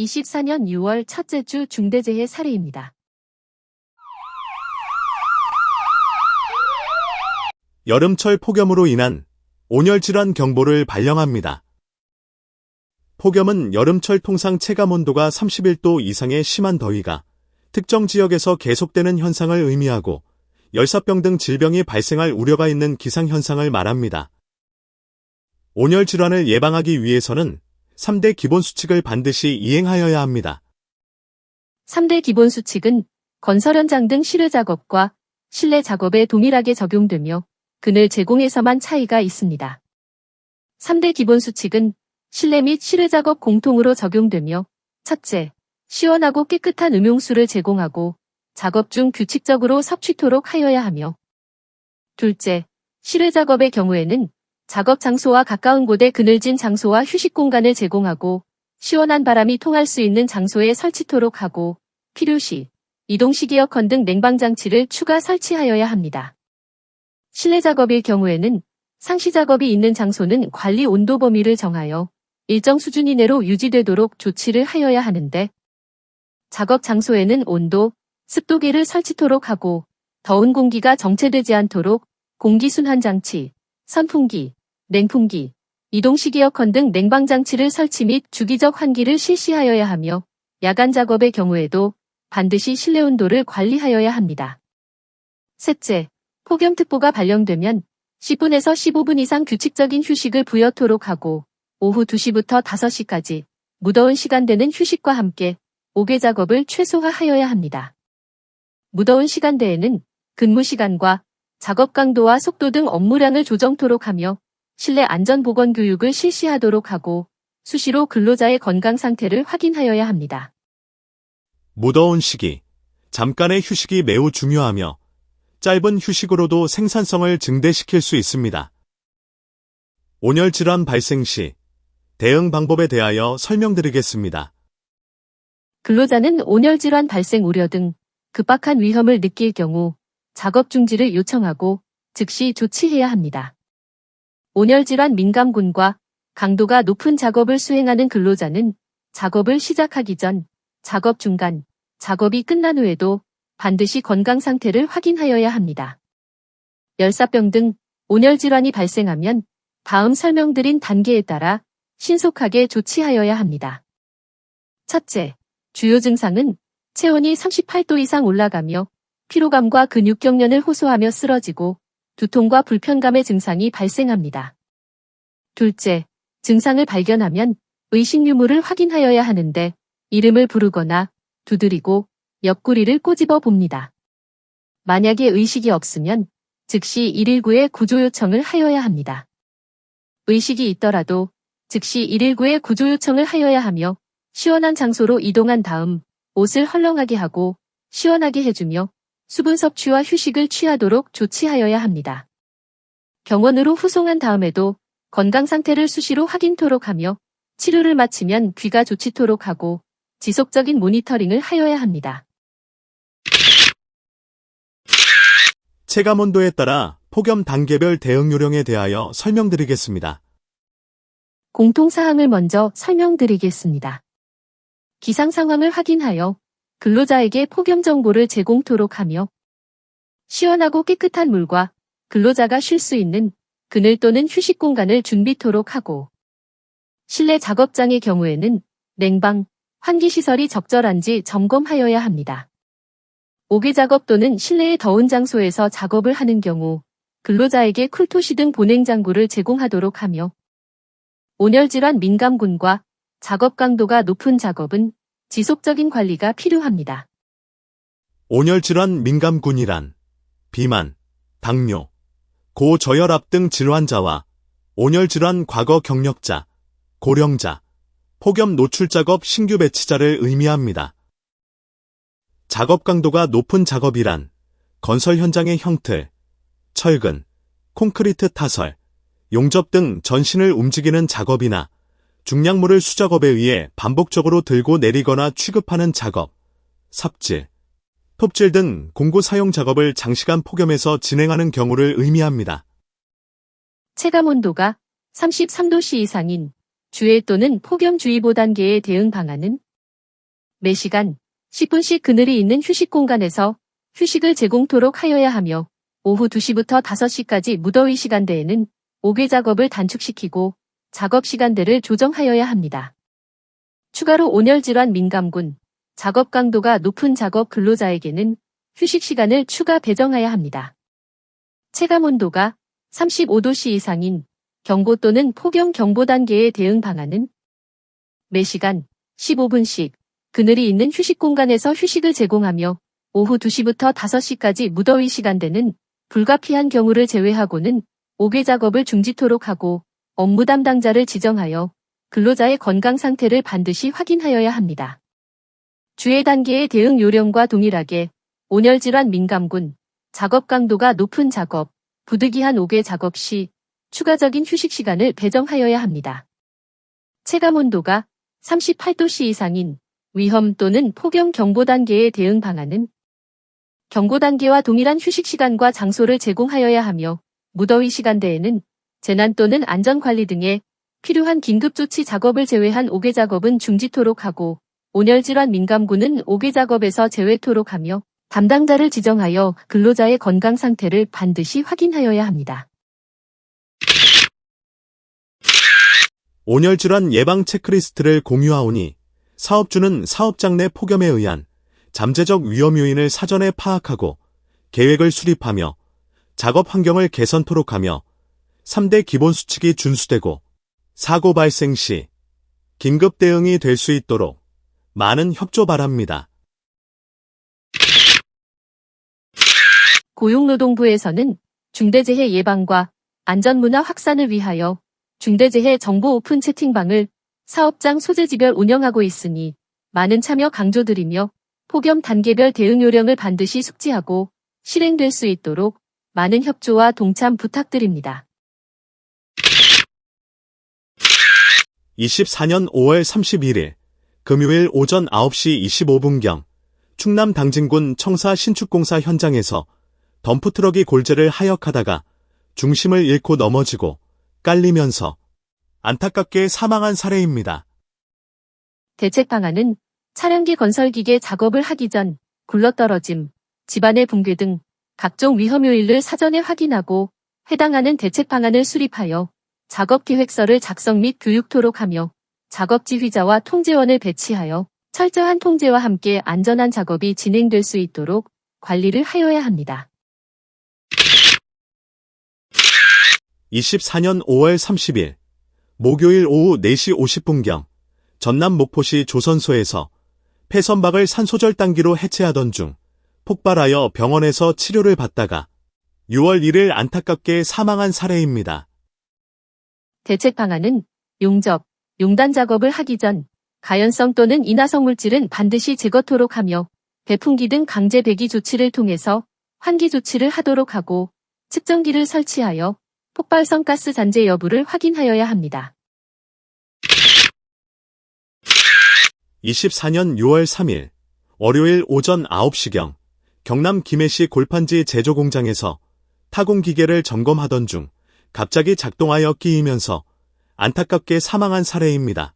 24년 6월 첫째 주 중대재해 사례입니다. 여름철 폭염으로 인한 온열질환 경보를 발령합니다. 폭염은 여름철 통상 체감온도가 31도 이상의 심한 더위가 특정 지역에서 계속되는 현상을 의미하고 열사병 등 질병이 발생할 우려가 있는 기상현상을 말합니다. 온열질환을 예방하기 위해서는 3대 기본수칙을 반드시 이행하여야 합니다. 3대 기본수칙은 건설 현장 등 실외 작업과 실내 작업에 동일하게 적용되며 그늘 제공에서만 차이가 있습니다. 3대 기본수칙은 실내 및 실외 작업 공통으로 적용되며 첫째, 시원하고 깨끗한 음용수를 제공하고 작업 중 규칙적으로 섭취토록 하여야 하며 둘째, 실외 작업의 경우에는 작업 장소와 가까운 곳에 그늘진 장소와 휴식 공간을 제공하고 시원한 바람이 통할 수 있는 장소에 설치토록 하고 필요시 이동식 에어컨 등 냉방장치를 추가 설치하여야 합니다. 실내 작업일 경우에는 상시 작업이 있는 장소는 관리 온도 범위를 정하여 일정 수준 이내로 유지되도록 조치를 하여야 하는데 작업 장소에는 온도, 습도계를 설치토록 하고 더운 공기가 정체되지 않도록 공기순환장치, 선풍기, 냉풍기, 이동식 에어컨 등 냉방장치를 설치 및 주기적 환기를 실시하여야 하며 야간 작업의 경우에도 반드시 실내 온도를 관리하여야 합니다. 셋째, 폭염특보가 발령되면 10분에서 15분 이상 규칙적인 휴식을 부여토록 하고 오후 2시부터 5시까지 무더운 시간대는 휴식과 함께 옥외 작업을 최소화하여야 합니다. 무더운 시간대에는 근무 시간과 작업 강도와 속도 등 업무량을 조정토록 하며 실내 안전보건 교육을 실시하도록 하고 수시로 근로자의 건강 상태를 확인하여야 합니다. 무더운 시기, 잠깐의 휴식이 매우 중요하며 짧은 휴식으로도 생산성을 증대시킬 수 있습니다. 온열질환 발생 시 대응 방법에 대하여 설명드리겠습니다. 근로자는 온열질환 발생 우려 등 급박한 위험을 느낄 경우 작업 중지를 요청하고 즉시 조치해야 합니다. 온열질환 민감군과 강도가 높은 작업을 수행하는 근로자는 작업을 시작하기 전, 작업 중간, 작업이 끝난 후에도 반드시 건강 상태를 확인하여야 합니다. 열사병 등 온열질환이 발생하면 다음 설명드린 단계에 따라 신속하게 조치하여야 합니다. 첫째, 주요 증상은 체온이 38도 이상 올라가며 피로감과 근육경련을 호소하며 쓰러지고 두통과 불편감의 증상이 발생합니다. 둘째, 증상을 발견하면 의식 유무를 확인하여야 하는데 이름을 부르거나 두드리고 옆구리를 꼬집어 봅니다. 만약에 의식이 없으면 즉시 119에 구조 요청을 하여야 합니다. 의식이 있더라도 즉시 119에 구조 요청을 하여야 하며 시원한 장소로 이동한 다음 옷을 헐렁하게 하고 시원하게 해주며 수분 섭취와 휴식을 취하도록 조치하여야 합니다. 병원으로 후송한 다음에도 건강 상태를 수시로 확인토록 하며 치료를 마치면 귀가 조치토록 하고 지속적인 모니터링을 하여야 합니다. 체감온도에 따라 폭염 단계별 대응 요령에 대하여 설명드리겠습니다. 공통사항을 먼저 설명드리겠습니다. 기상 상황을 확인하여 근로자에게 폭염 정보를 제공토록 하며 시원하고 깨끗한 물과 근로자가 쉴 수 있는 그늘 또는 휴식 공간을 준비토록 하고 실내 작업장의 경우에는 냉방, 환기시설이 적절한지 점검하여야 합니다. 옥외 작업 또는 실내의 더운 장소에서 작업을 하는 경우 근로자에게 쿨토시 등 보냉장구를 제공하도록 하며 온열질환 민감군과 작업 강도가 높은 작업은 지속적인 관리가 필요합니다. 온열질환 민감군이란 비만, 당뇨, 고저혈압 등 질환자와 온열질환 과거 경력자, 고령자, 폭염 노출 작업 신규 배치자를 의미합니다. 작업 강도가 높은 작업이란 건설 현장의 형틀, 철근, 콘크리트 타설, 용접 등 전신을 움직이는 작업이나 중량물을 수작업에 의해 반복적으로 들고 내리거나 취급하는 작업, 삽질, 톱질 등 공구 사용 작업을 장시간 폭염에서 진행하는 경우를 의미합니다. 체감온도가 33도씨 이상인 주해 또는 폭염주의보 단계의 대응 방안은 매시간 10분씩 그늘이 있는 휴식 공간에서 휴식을 제공토록 하여야 하며 오후 2시부터 5시까지 무더위 시간대에는 옥외 작업을 단축시키고 작업 시간대를 조정하여야 합니다. 추가로 온열질환 민감군, 작업 강도가 높은 작업 근로자에게는 휴식 시간을 추가 배정해야 합니다. 체감 온도가 35도씨 이상인 경고 또는 폭염 경보 단계의 대응 방안은 매시간 15분씩 그늘이 있는 휴식 공간에서 휴식을 제공하며 오후 2시부터 5시까지 무더위 시간대는 불가피한 경우를 제외하고는 옥외 작업을 중지토록 하고 업무 담당자를 지정하여 근로자의 건강 상태를 반드시 확인하여야 합니다. 주의 단계의 대응 요령과 동일하게 온열질환 민감군, 작업 강도가 높은 작업, 부득이한 옥외 작업 시 추가적인 휴식 시간을 배정하여야 합니다. 체감 온도가 38도씨 이상인 위험 또는 폭염 경보 단계의 대응 방안은 경고 단계와 동일한 휴식 시간과 장소를 제공하여야 하며 무더위 시간대에는 재난 또는 안전관리 등에 필요한 긴급조치 작업을 제외한 옥외 작업은 중지토록 하고 온열질환 민감군은 옥외 작업에서 제외토록 하며 담당자를 지정하여 근로자의 건강 상태를 반드시 확인하여야 합니다. 온열질환 예방 체크리스트를 공유하오니 사업주는 사업장 내 폭염에 의한 잠재적 위험 요인을 사전에 파악하고 계획을 수립하며 작업 환경을 개선토록 하며 3대 기본 수칙이 준수되고 사고 발생 시 긴급 대응이 될 수 있도록 많은 협조 바랍니다. 고용노동부에서는 중대재해 예방과 안전문화 확산을 위하여 중대재해 정보 오픈 채팅방을 사업장 소재지별 운영하고 있으니 많은 참여 강조드리며 폭염 단계별 대응 요령을 반드시 숙지하고 실행될 수 있도록 많은 협조와 동참 부탁드립니다. 24년 5월 31일 금요일 오전 9시 25분경 충남 당진군 청사 신축공사 현장에서 덤프트럭이 골재를 하역하다가 중심을 잃고 넘어지고 깔리면서 안타깝게 사망한 사례입니다. 대책 방안은 차량기 건설기계 작업을 하기 전 굴러떨어짐, 집안의 붕괴 등 각종 위험 요인을 사전에 확인하고 해당하는 대책 방안을 수립하여 작업 계획서를 작성 및 교육토록 하며 작업 지휘자와 통제원을 배치하여 철저한 통제와 함께 안전한 작업이 진행될 수 있도록 관리를 하여야 합니다. 24년 5월 30일 목요일 오후 4시 50분경 전남 목포시 조선소에서 폐선박을 산소절단기로 해체하던 중 폭발하여 병원에서 치료를 받다가 6월 1일 안타깝게 사망한 사례입니다. 대책 방안은 용접, 용단 작업을 하기 전 가연성 또는 인화성 물질은 반드시 제거토록 하며 배풍기 등 강제 배기 조치를 통해서 환기 조치를 하도록 하고 측정기를 설치하여 폭발성 가스 잔재 여부를 확인하여야 합니다. 24년 6월 3일 월요일 오전 9시경 경남 김해시 골판지 제조공장에서 타공기계를 점검하던 중 갑자기 작동하여 끼이면서 안타깝게 사망한 사례입니다.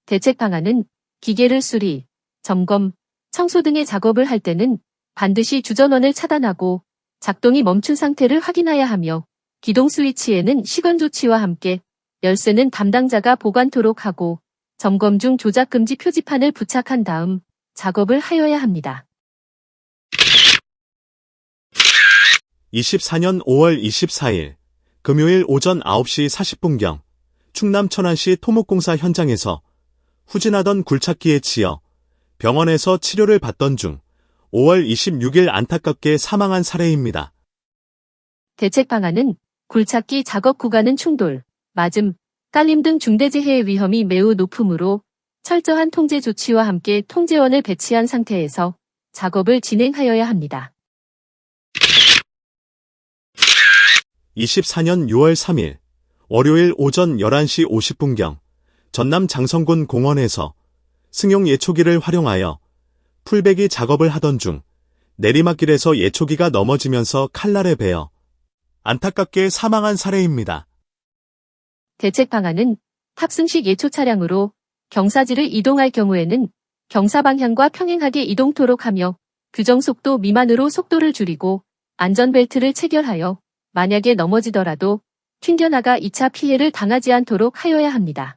대책 방안은 기계를 수리, 점검, 청소 등의 작업을 할 때는 반드시 주전원을 차단하고 작동이 멈춘 상태를 확인해야 하며 기동 스위치에는 시건 조치와 함께 열쇠는 담당자가 보관토록 하고 점검 중 조작 금지 표지판을 부착한 다음 작업을 하여야 합니다. 24년 5월 24일 금요일 오전 9시 40분경 충남 천안시 토목공사 현장에서 후진하던 굴착기에 치여 병원에서 치료를 받던 중 5월 26일 안타깝게 사망한 사례입니다. 대책 방안은 굴착기 작업 구간은 충돌, 맞음, 깔림 등 중대재해의 위험이 매우 높으므로 철저한 통제 조치와 함께 통제원을 배치한 상태에서 작업을 진행하여야 합니다. 24년 6월 3일 월요일 오전 11시 50분경 전남 장성군 공원에서 승용 예초기를 활용하여 풀베기 작업을 하던 중 내리막길에서 예초기가 넘어지면서 칼날에 베어 안타깝게 사망한 사례입니다. 대책 방안은 탑승식 예초 차량으로 경사지를 이동할 경우에는 경사 방향과 평행하게 이동토록 하며 규정 속도 미만으로 속도를 줄이고 안전벨트를 체결하여 만약에 넘어지더라도 튕겨나가 2차 피해를 당하지 않도록 하여야 합니다.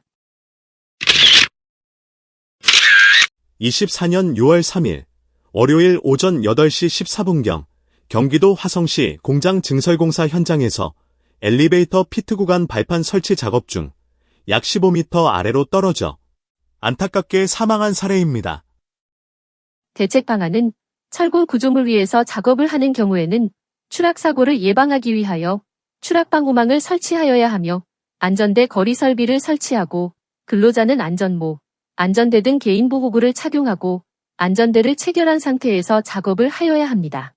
24년 6월 3일 월요일 오전 8시 14분경 경기도 화성시 공장 증설공사 현장에서 엘리베이터 피트 구간 발판 설치 작업 중 약 15m 아래로 떨어져 안타깝게 사망한 사례입니다. 대책 방안은 철골 구조물 위에서 작업을 하는 경우에는 추락사고를 예방하기 위하여 추락방호망을 설치하여야 하며 안전대 거리 설비를 설치하고 근로자는 안전모, 안전대 등 개인보호구를 착용하고 안전대를 체결한 상태에서 작업을 하여야 합니다.